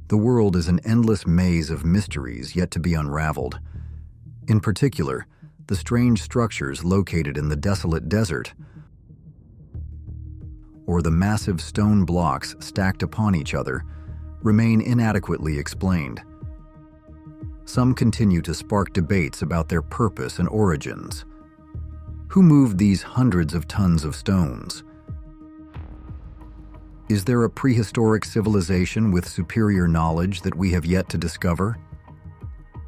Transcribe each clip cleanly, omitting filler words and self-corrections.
The world is an endless maze of mysteries yet to be unraveled. In particular, the strange structures located in the desolate desert, or the massive stone blocks stacked upon each other, remain inadequately explained. Some continue to spark debates about their purpose and origins. Who moved these hundreds of tons of stones? Is there a prehistoric civilization with superior knowledge that we have yet to discover?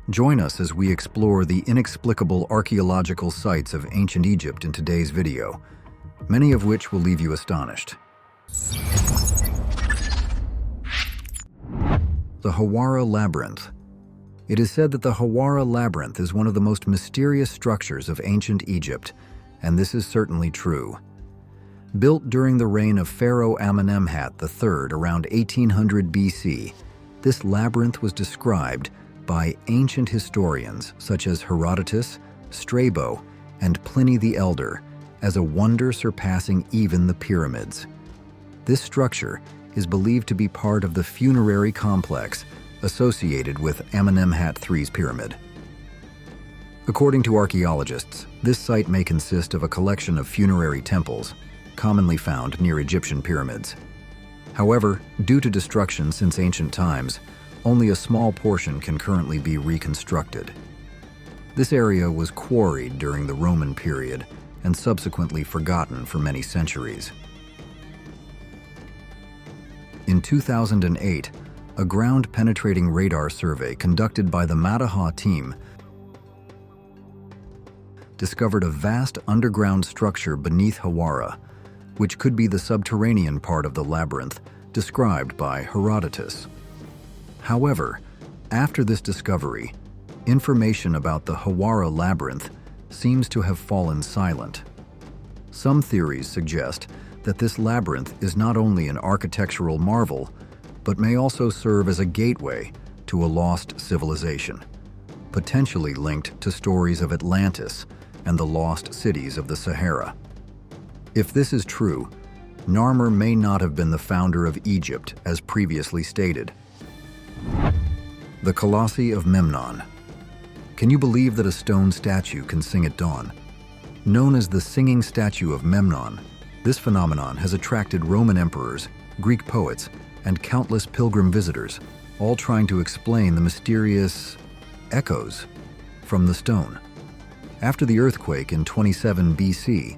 Join us as we explore the inexplicable archaeological sites of ancient Egypt in today's video, many of which will leave you astonished. The Hawara Labyrinth. It is said that the Hawara Labyrinth is one of the most mysterious structures of ancient Egypt, and this is certainly true. Built during the reign of Pharaoh Amenemhat III around 1800 BC, this labyrinth was described by ancient historians such as Herodotus, Strabo, and Pliny the Elder as a wonder surpassing even the pyramids. This structure is believed to be part of the funerary complex associated with Amenemhat III's pyramid. According to archaeologists, this site may consist of a collection of funerary temples, commonly found near Egyptian pyramids. However, due to destruction since ancient times, only a small portion can currently be reconstructed. This area was quarried during the Roman period and subsequently forgotten for many centuries. In 2008, a ground-penetrating radar survey conducted by the Mataha team discovered a vast underground structure beneath Hawara, which could be the subterranean part of the labyrinth described by Herodotus. However, after this discovery, information about the Hawara Labyrinth seems to have fallen silent. Some theories suggest that this labyrinth is not only an architectural marvel, but may also serve as a gateway to a lost civilization, potentially linked to stories of Atlantis and the lost cities of the Sahara. If this is true, Narmer may not have been the founder of Egypt as previously stated. The Colossi of Memnon. Can you believe that a stone statue can sing at dawn? Known as the singing statue of Memnon, this phenomenon has attracted Roman emperors, Greek poets, and countless pilgrim visitors, all trying to explain the mysterious echoes from the stone. After the earthquake in 27 BC,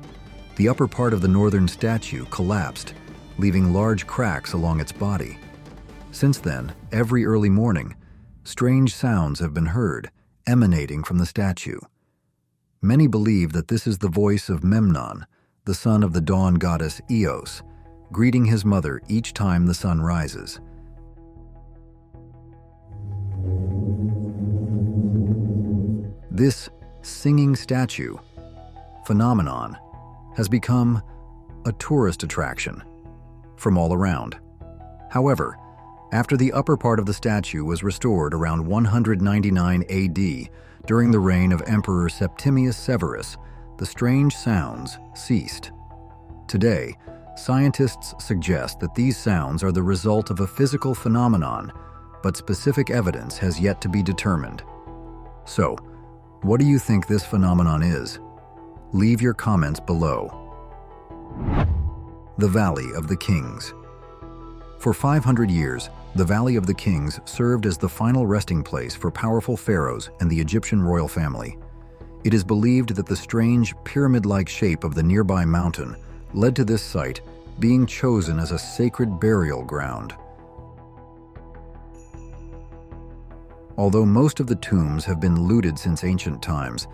the upper part of the northern statue collapsed, leaving large cracks along its body. Since then, every early morning, strange sounds have been heard, emanating from the statue. Many believe that this is the voice of Memnon, the son of the dawn goddess Eos, greeting his mother each time the sun rises. This singing statue phenomenon has become a tourist attraction from all around. However, after the upper part of the statue was restored around 199 AD during the reign of Emperor Septimius Severus, the strange sounds ceased. Today, scientists suggest that these sounds are the result of a physical phenomenon, but specific evidence has yet to be determined. So, what do you think this phenomenon is? Leave your comments below. The Valley of the Kings. For 500 years, the Valley of the Kings served as the final resting place for powerful pharaohs and the Egyptian royal family. It is believed that the strange pyramid-like shape of the nearby mountain led to this site being chosen as a sacred burial ground. Although most of the tombs have been looted since ancient times,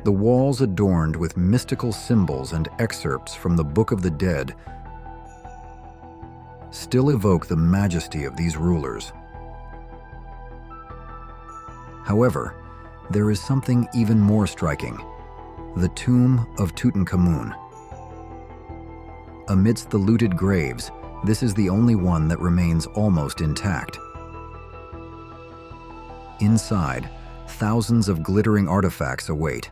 the walls adorned with mystical symbols and excerpts from the Book of the Dead still evoke the majesty of these rulers. However, there is something even more striking: the tomb of Tutankhamun. Amidst the looted graves, this is the only one that remains almost intact. Inside, thousands of glittering artifacts await,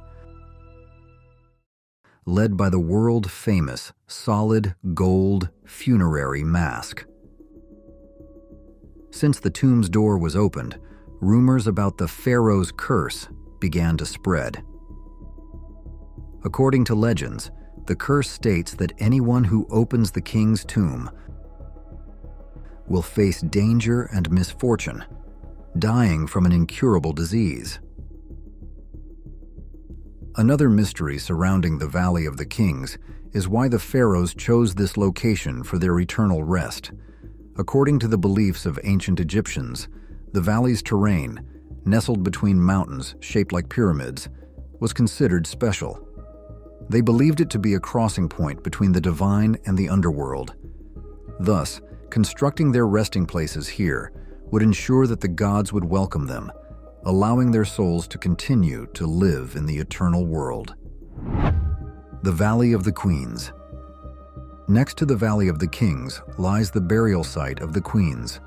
led by the world-famous solid gold funerary mask. since the tomb's door was opened, rumors about the pharaoh's curse began to spread. According to legends, the curse states that anyone who opens the king's tomb will face danger and misfortune, dying from an incurable disease. Another mystery surrounding the Valley of the Kings is why the pharaohs chose this location for their eternal rest. According to the beliefs of ancient Egyptians, the valley's terrain, nestled between mountains shaped like pyramids, was considered special. They believed it to be a crossing point between the divine and the underworld. Thus, constructing their resting places here would ensure that the gods would welcome them, allowing their souls to continue to live in the eternal world. The Valley of the Queens. Next to the Valley of the Kings lies the burial site of the queens,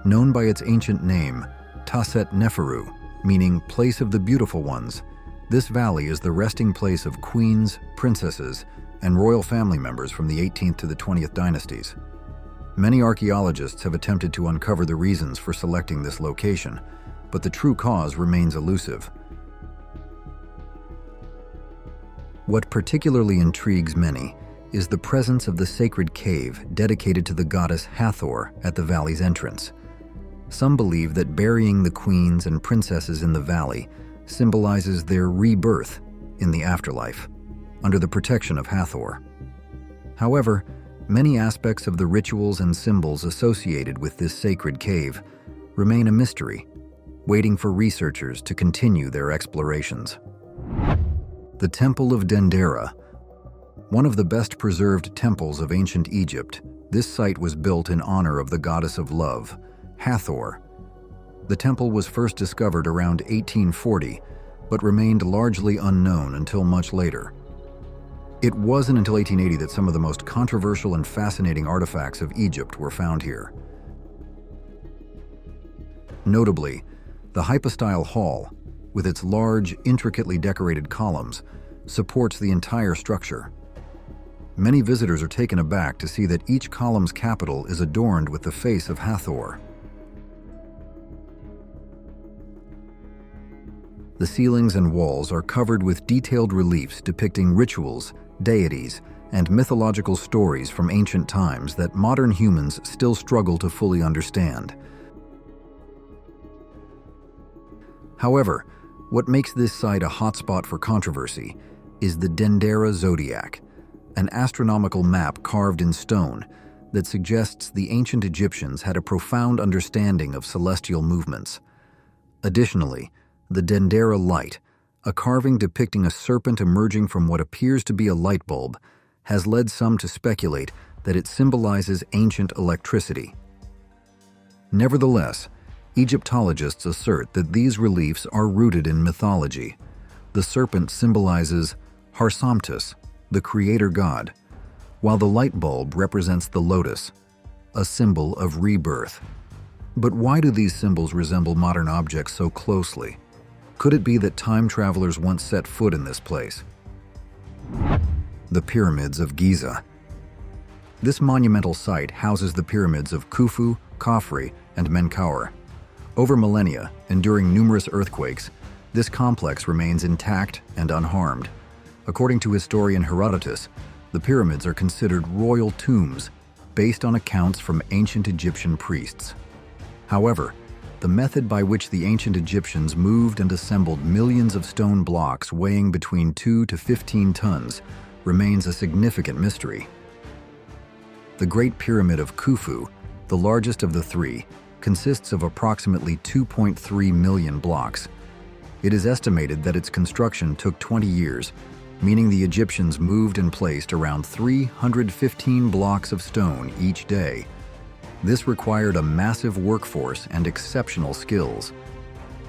known by its ancient name, Taset Neferu, meaning place of the beautiful ones. This valley is the resting place of queens, princesses, and royal family members from the 18th to the 20th dynasties. Many archaeologists have attempted to uncover the reasons for selecting this location, but the true cause remains elusive. What particularly intrigues many is the presence of the sacred cave dedicated to the goddess Hathor at the valley's entrance. Some believe that burying the queens and princesses in the valley symbolizes their rebirth in the afterlife, under the protection of Hathor. However, many aspects of the rituals and symbols associated with this sacred cave remain a mystery, waiting for researchers to continue their explorations. The Temple of Dendera. One of the best preserved temples of ancient Egypt, this site was built in honor of the goddess of love, Hathor. The temple was first discovered around 1840, but remained largely unknown until much later. It wasn't until 1880 that some of the most controversial and fascinating artifacts of Egypt were found here. Notably, the hypostyle hall, with its large, intricately decorated columns, supports the entire structure. Many visitors are taken aback to see that each column's capital is adorned with the face of Hathor. The ceilings and walls are covered with detailed reliefs depicting rituals, deities, and mythological stories from ancient times that modern humans still struggle to fully understand. However, what makes this site a hotspot for controversy is the Dendera Zodiac, an astronomical map carved in stone that suggests the ancient Egyptians had a profound understanding of celestial movements. Additionally, the Dendera light, a carving depicting a serpent emerging from what appears to be a light bulb, has led some to speculate that it symbolizes ancient electricity. Nevertheless, Egyptologists assert that these reliefs are rooted in mythology. The serpent symbolizes Harsamtus, the creator god, while the light bulb represents the lotus, a symbol of rebirth. But why do these symbols resemble modern objects so closely? Could it be that time travelers once set foot in this place? The Pyramids of Giza. This monumental site houses the pyramids of Khufu, Khafre, and Menkaure. Over millennia, enduring numerous earthquakes, this complex remains intact and unharmed. According to historian Herodotus, the pyramids are considered royal tombs based on accounts from ancient Egyptian priests. However, the method by which the ancient Egyptians moved and assembled millions of stone blocks weighing between 2 to 15 tons remains a significant mystery. The Great Pyramid of Khufu, the largest of the three, consists of approximately 2.3 million blocks. It is estimated that its construction took 20 years, meaning the Egyptians moved and placed around 315 blocks of stone each day. This required a massive workforce and exceptional skills.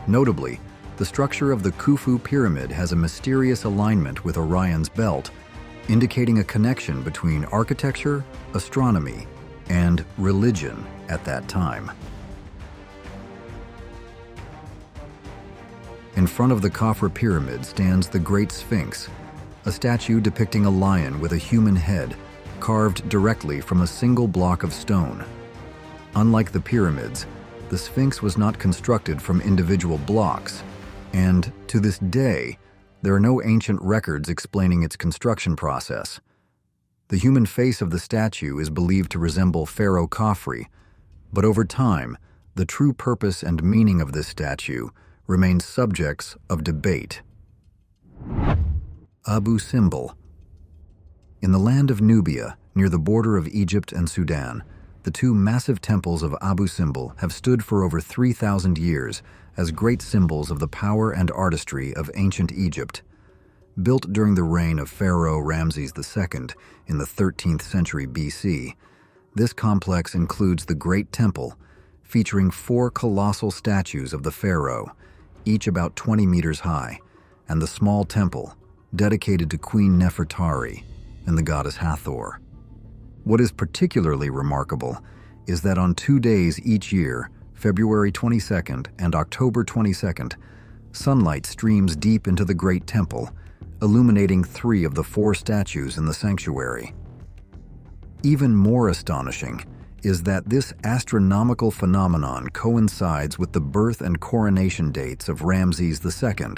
Notably, the structure of the Khufu pyramid has a mysterious alignment with Orion's belt, indicating a connection between architecture, astronomy, and religion at that time. In front of the Khafre pyramid stands the Great Sphinx, a statue depicting a lion with a human head, carved directly from a single block of stone. Unlike the pyramids, the Sphinx was not constructed from individual blocks, and to this day, there are no ancient records explaining its construction process. The human face of the statue is believed to resemble Pharaoh Khafre, but over time, the true purpose and meaning of this statue remain subjects of debate. Abu Simbel. In the land of Nubia, near the border of Egypt and Sudan, the two massive temples of Abu Simbel have stood for over 3,000 years as great symbols of the power and artistry of ancient Egypt. Built during the reign of Pharaoh Ramses II in the 13th century BC, this complex includes the Great Temple, featuring 4 colossal statues of the pharaoh, each about 20 meters high, and the small temple, dedicated to Queen Nefertari and the goddess Hathor. What is particularly remarkable is that on 2 days each year, February 22nd and October 22nd, sunlight streams deep into the Great Temple, illuminating 3 of the 4 statues in the sanctuary. Even more astonishing is that this astronomical phenomenon coincides with the birth and coronation dates of Ramses II.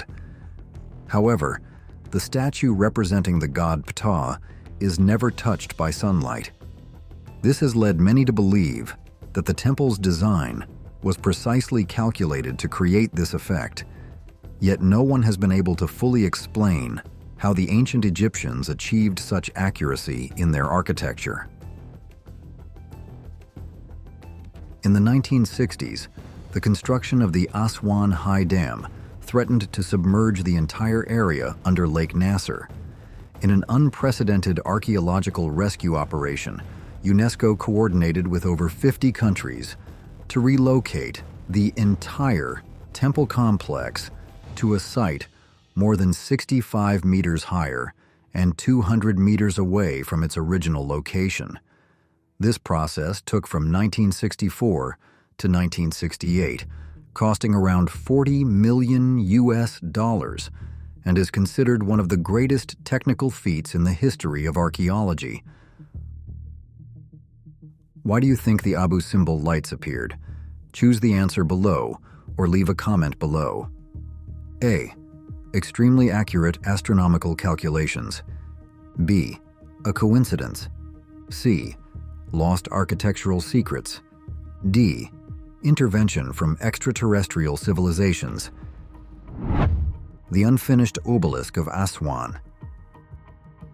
However, the statue representing the god Ptah is never touched by sunlight. This has led many to believe that the temple's design was precisely calculated to create this effect, yet no one has been able to fully explain how the ancient Egyptians achieved such accuracy in their architecture. In the 1960s, the construction of the Aswan High Dam threatened to submerge the entire area under Lake Nasser. In an unprecedented archaeological rescue operation, UNESCO coordinated with over 50 countries to relocate the entire temple complex to a site more than 65 meters higher and 200 meters away from its original location. This process took from 1964 to 1968, costing around $40 million and is considered one of the greatest technical feats in the history of archaeology. Why do you think the Abu Simbel lights appeared? Choose the answer below or leave a comment below. A. Extremely accurate astronomical calculations. B. A coincidence. C. Lost architectural secrets. D. Intervention from extraterrestrial civilizations. The unfinished obelisk of Aswan.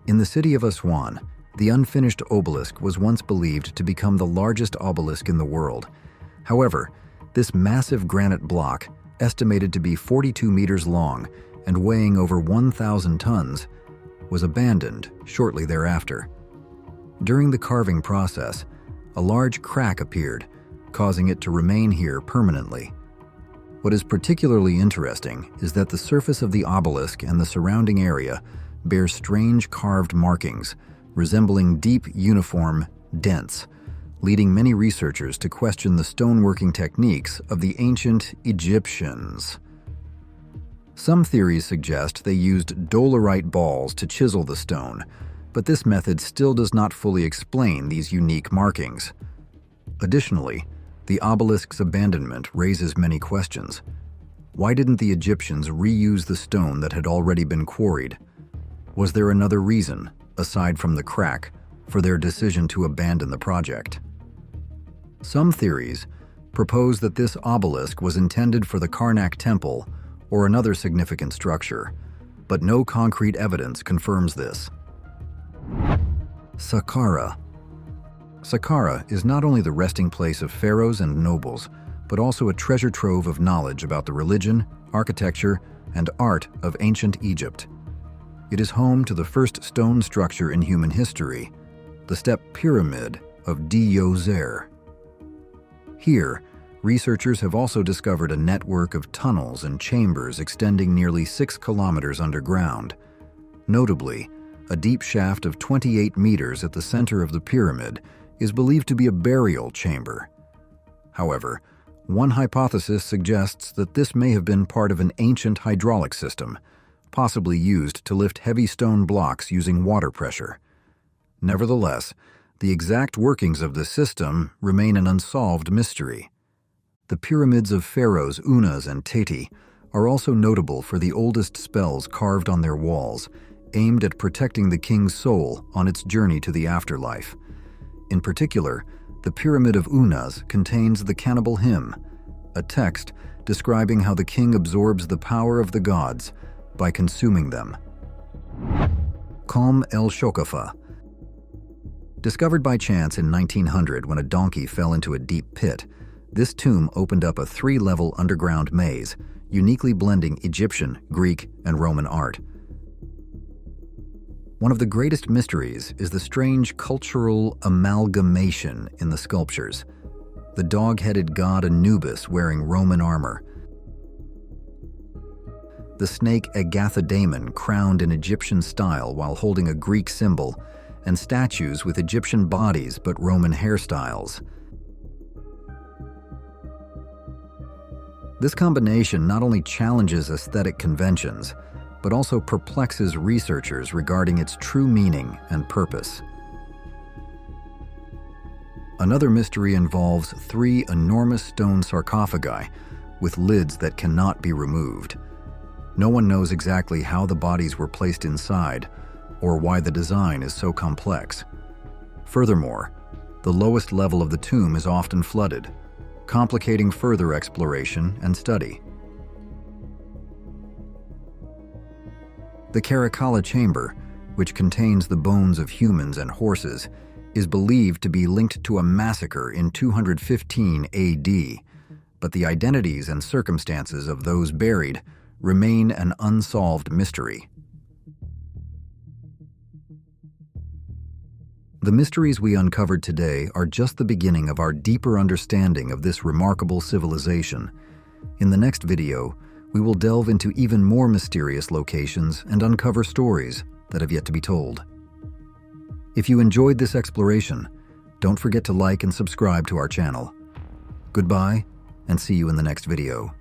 In the city of Aswan, the unfinished obelisk was once believed to become the largest obelisk in the world. However, this massive granite block, estimated to be 42 meters long and weighing over 1,000 tons, was abandoned shortly thereafter. During the carving process, a large crack appeared, causing it to remain here permanently. What is particularly interesting is that the surface of the obelisk and the surrounding area bear strange carved markings, resembling deep uniform dents, leading many researchers to question the stoneworking techniques of the ancient Egyptians. Some theories suggest they used dolerite balls to chisel the stone, but this method still does not fully explain these unique markings. Additionally, the obelisk's abandonment raises many questions. Why didn't the Egyptians reuse the stone that had already been quarried? Was there another reason, aside from the crack, for their decision to abandon the project? Some theories propose that this obelisk was intended for the Karnak Temple or another significant structure, but no concrete evidence confirms this. Saqqara. Saqqara is not only the resting place of pharaohs and nobles, but also a treasure trove of knowledge about the religion, architecture, and art of ancient Egypt. It is home to the first stone structure in human history, the step pyramid of Djoser. Here, researchers have also discovered a network of tunnels and chambers extending nearly 6 kilometers underground. Notably, a deep shaft of 28 meters at the center of the pyramid is believed to be a burial chamber. However, one hypothesis suggests that this may have been part of an ancient hydraulic system, possibly used to lift heavy stone blocks using water pressure. Nevertheless, the exact workings of this system remain an unsolved mystery. The pyramids of pharaohs Unas and Teti are also notable for the oldest spells carved on their walls, aimed at protecting the king's soul on its journey to the afterlife. In particular, the Pyramid of Unas contains the Cannibal Hymn, a text describing how the king absorbs the power of the gods by consuming them. Kom El Shoqafa. Discovered by chance in 1900 when a donkey fell into a deep pit, this tomb opened up a 3-level underground maze, uniquely blending Egyptian, Greek, and Roman art. One of the greatest mysteries is the strange cultural amalgamation in the sculptures. The dog-headed god Anubis wearing Roman armor, the snake Agathodamon crowned in Egyptian style while holding a Greek symbol, and statues with Egyptian bodies but Roman hairstyles. This combination not only challenges aesthetic conventions, but also perplexes researchers regarding its true meaning and purpose. Another mystery involves 3 enormous stone sarcophagi with lids that cannot be removed. No one knows exactly how the bodies were placed inside or why the design is so complex. Furthermore, the lowest level of the tomb is often flooded, complicating further exploration and study. The Caracalla chamber, which contains the bones of humans and horses, is believed to be linked to a massacre in 215 AD, but the identities and circumstances of those buried remain an unsolved mystery. The mysteries we uncovered today are just the beginning of our deeper understanding of this remarkable civilization. In the next video, we will delve into even more mysterious locations and uncover stories that have yet to be told. If you enjoyed this exploration, don't forget to like and subscribe to our channel. Goodbye, and see you in the next video.